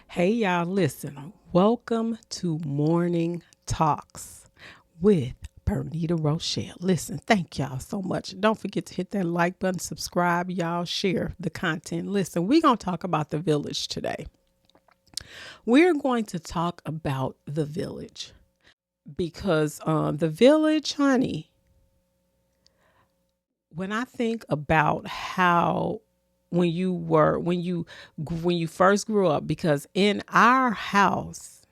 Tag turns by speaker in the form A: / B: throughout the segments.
A: Hey, y'all, listen. Welcome to Morning Talks with Bernita Rochele. Listen, thank y'all so much. Don't forget to hit that like button, subscribe, y'all, share the content. Listen, we're going to talk about the village today. We're going to talk about the village because the village, honey, when I think about how when you first grew up, because in our house,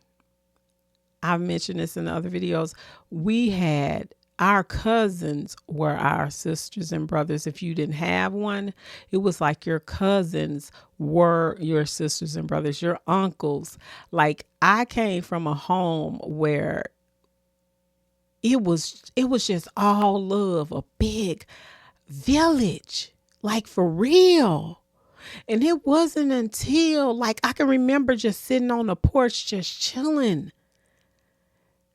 A: I've mentioned this in other videos. We had our cousins were our sisters and brothers. If you didn't have one, it was like your cousins were your sisters and brothers, your uncles. Like I came from a home where it was just all love, a big village, like for real. And it wasn't until like I can remember just sitting on the porch just chilling.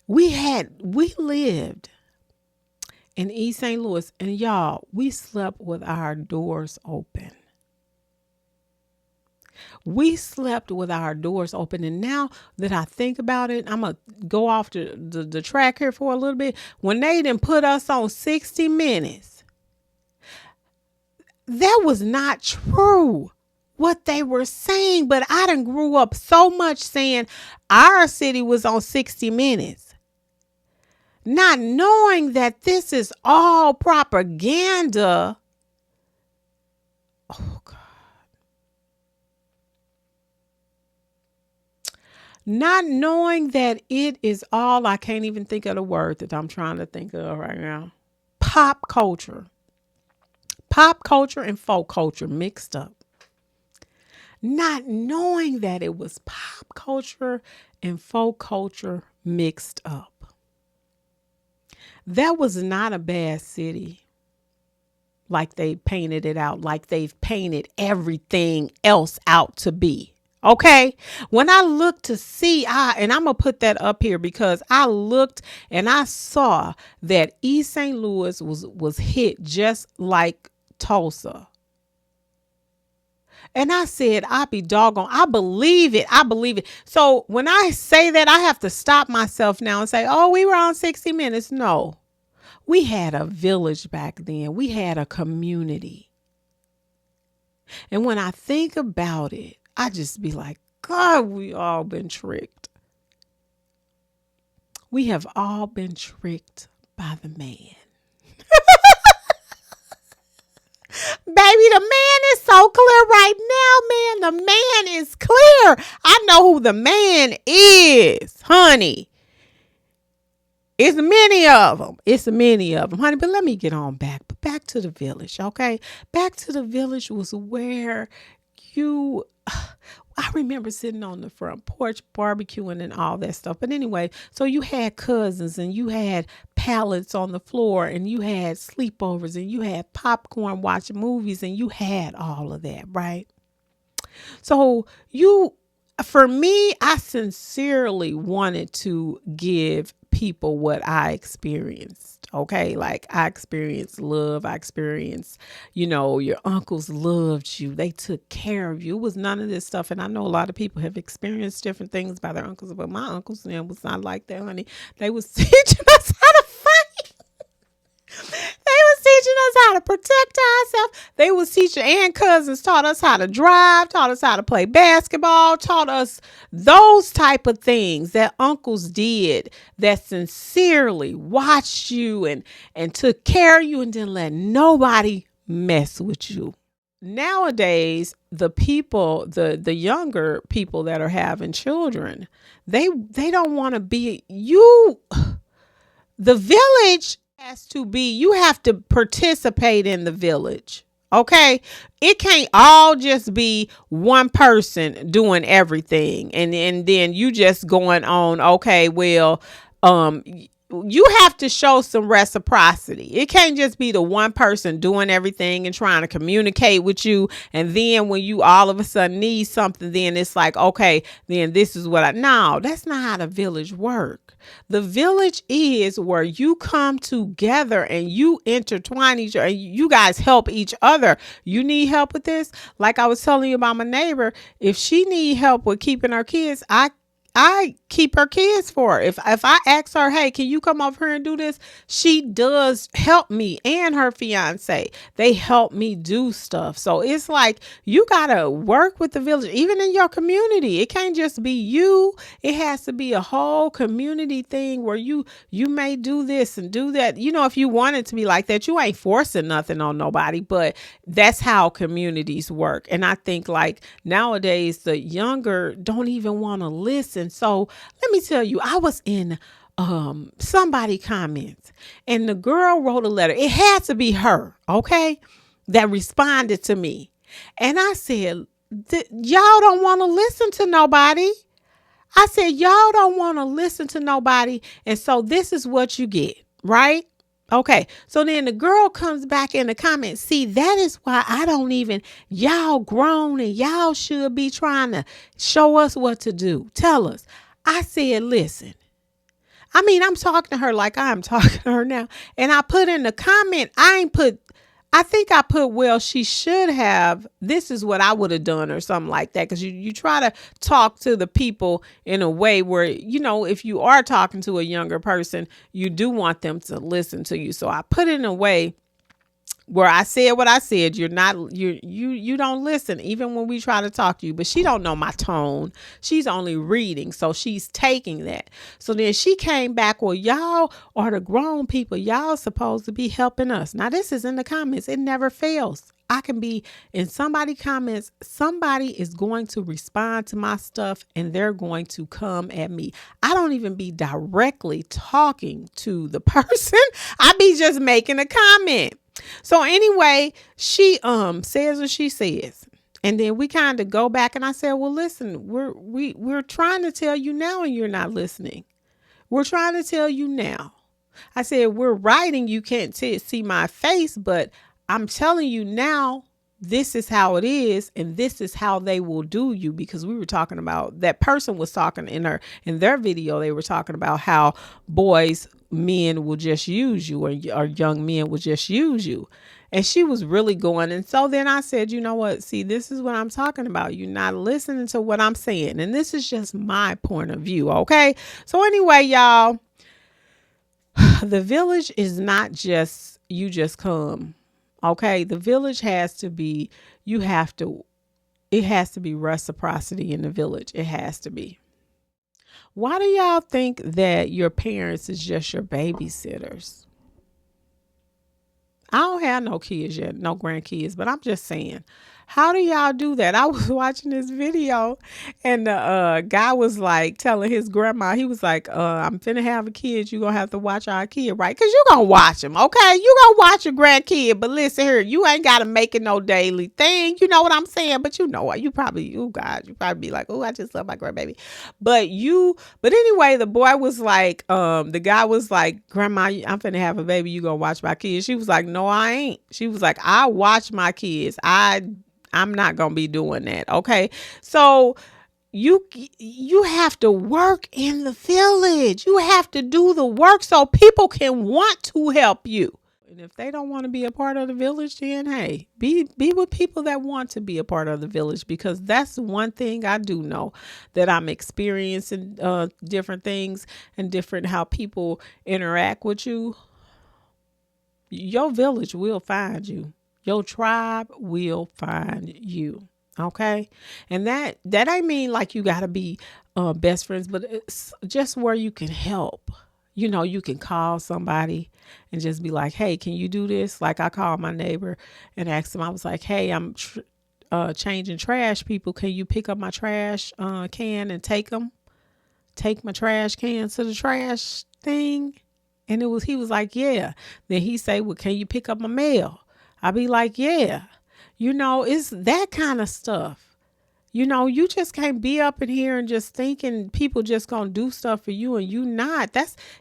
A: We lived in East St. Louis, and y'all, we slept with our doors open. We slept with our doors open. And now that I think about it, I'm going to go off the track here for a little bit. When they didn't put us on 60 Minutes, that was not true what they were saying. But I done grew up so much saying our city was on 60 Minutes, not knowing that this is all propaganda. Oh, God. Not knowing that it is all, I can't even think of the word that I'm trying to think of right now. Pop culture. Pop culture and folk culture mixed up. Not knowing that it was pop culture and folk culture mixed up. That was not a bad city like they painted it out, like they've painted everything else out to be. Okay. When I looked to see, and I'm going to put that up here because I looked and I saw that East St. Louis was hit just like Tulsa. And I said, I be doggone. I believe it. I believe it. So when I say that, I have to stop myself now and say, oh, we were on 60 Minutes. No, we had a village back then. We had a community. And when I think about it, I just be like, God, we all been tricked. We have all been tricked by the man. Baby, the man is so clear right now, man. The man is clear. I know who the man is, honey. It's many of them. It's many of them, honey. But let me get on back. But back to the village, okay? Back to the village was where you I remember sitting on the front porch barbecuing and all that stuff. But anyway, so you had cousins and you had pallets on the floor and you had sleepovers and you had popcorn watching movies and you had all of that, right? So for me, I sincerely wanted to give people what I experienced. Okay. Like I experienced love. I experienced, your uncles loved you. They took care of you. It was none of this stuff. And I know a lot of people have experienced different things by their uncles, but my uncles and them was not like that, honey. They was teaching us how to fight. They was teaching us how to protect ourselves. They was teaching, and cousins taught us how to drive, taught us how to play basketball, taught us those type of things that uncles did, that sincerely watched you and took care of you and didn't let nobody mess with you. Nowadays, the people, the younger people that are having children, they don't want to be you. The village has to be, you have to participate in the village. Okay. It can't all just be one person doing everything. And then you just going on, okay, well, you have to show some reciprocity. It can't just be the one person doing everything and trying to communicate with you. And then when you all of a sudden need something, then it's like, okay, then this is what no, that's not how the village work. The village is where you come together and you intertwine each other and you guys help each other. You need help with this? Like I was telling you about my neighbor, if she need help with keeping her kids, I keep her kids for her. If I ask her, hey, can you come over here and do this? She does help me and her fiance. They help me do stuff. So it's like you got to work with the village, even in your community. It can't just be you. It has to be a whole community thing where you may do this and do that. You know, if you want it to be like that, you ain't forcing nothing on nobody, but that's how communities work. And I think like nowadays, the younger don't even want to listen. So let me tell you, I was in somebody comments and the girl wrote a letter. It had to be her, okay, that responded to me. And I said, y'all don't want to listen to nobody. I said, y'all don't want to listen to nobody. And so this is what you get, right? Okay, so then the girl comes back in the comments. See, that is why I don't even, y'all grown and y'all should be trying to show us what to do. Tell us. I said, listen, I mean, I'm talking to her like I'm talking to her now. And I put in the comment, I think I put, well, she should have, this is what I would have done or something like that. Because you try to talk to the people in a way where, you know, if you are talking to a younger person, you do want them to listen to you. So I put it in a way where I said what I said. You don't listen even when we try to talk to you. But she don't know my tone. She's only reading, so she's taking that. So then she came back, well, y'all are the grown people. Y'all supposed to be helping us. Now this is in the comments. It never fails. I can be in somebody comments. Somebody is going to respond to my stuff and they're going to come at me. I don't even be directly talking to the person. I be just making a comment. So anyway, she says what she says. And then we kind of go back and I said, well, listen, we're trying to tell you now and you're not listening. We're trying to tell you now. I said, we're writing. You can't see my face, but I'm telling you now, this is how it is. And this is how they will do you, because we were talking about, that person was talking in their video. They were talking about how men will just use you, or young men will just use you. And she was really going. And so then I said, you know what? See, this is what I'm talking about. You're not listening to what I'm saying. And this is just my point of view. Okay. So anyway, y'all, the village is not just, you just come. Okay. The village has to be, it has to be reciprocity in the village. It has to be. Why do y'all think that your parents is just your babysitters? I don't have no kids yet, no grandkids, but I'm just saying, how do y'all do that? I was watching this video and the guy was like telling his grandma, he was like, I'm finna have a kid. You're going to have to watch our kid, right? Because you're going to watch him, okay? You're going to watch your grandkid. But listen here, you ain't got to make it no daily thing. You know what I'm saying? But you know what? You probably be like, oh, I just love my grandbaby. But anyway, the boy was like, the guy was like, Grandma, I'm finna have a baby. You going to watch my kids? She was like, no, I ain't. She was like, I watch my kids. I'm not going to be doing that. Okay. So you have to work in the village. You have to do the work so people can want to help you. And if they don't want to be a part of the village, then hey, be with people that want to be a part of the village, because that's one thing I do know, that I'm experiencing different things and different how people interact with you. Your village will find you. Your tribe will find you. Okay. And that ain't mean like you got to be best friends, but it's just where you can help. You know, you can call somebody and just be like, hey, can you do this? Like I called my neighbor and asked him, I was like, hey, I'm changing trash people. Can you pick up my trash can and take my trash cans to the trash thing? And he was like, yeah. Then he say, well, can you pick up my mail? I'll be like, yeah, you know, it's that kind of stuff. You just can't be up in here and just thinking people just gonna do stuff for you and you not.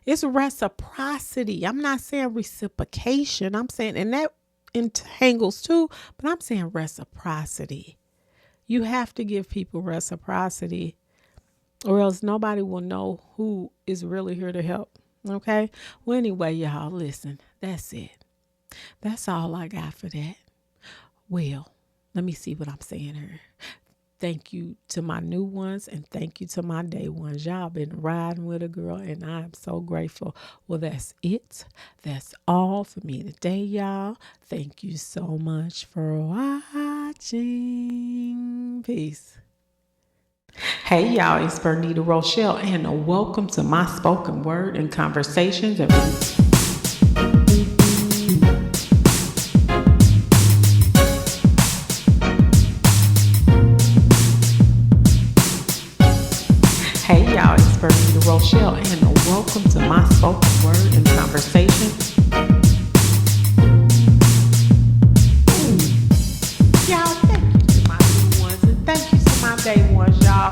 A: It's reciprocity. I'm not saying reciprocation. I'm saying, and that entangles too, but I'm saying reciprocity. You have to give people reciprocity, or else nobody will know who is really here to help. Okay? Well, anyway, y'all, listen, that's it. That's all I got for that. Well, let me see what I'm saying here. Thank you to my new ones and thank you to my day ones. Y'all been riding with a girl and I'm so grateful. Well, that's it. That's all for me today, y'all. Thank you so much for watching. Peace. Hey, y'all, it's Bernita Rochele and welcome to my spoken word and conversations. Hey y'all, it's Bernita Rochele and welcome to my spoken word and conversation. Y'all, thank you to my new ones and thank you to my day ones, y'all.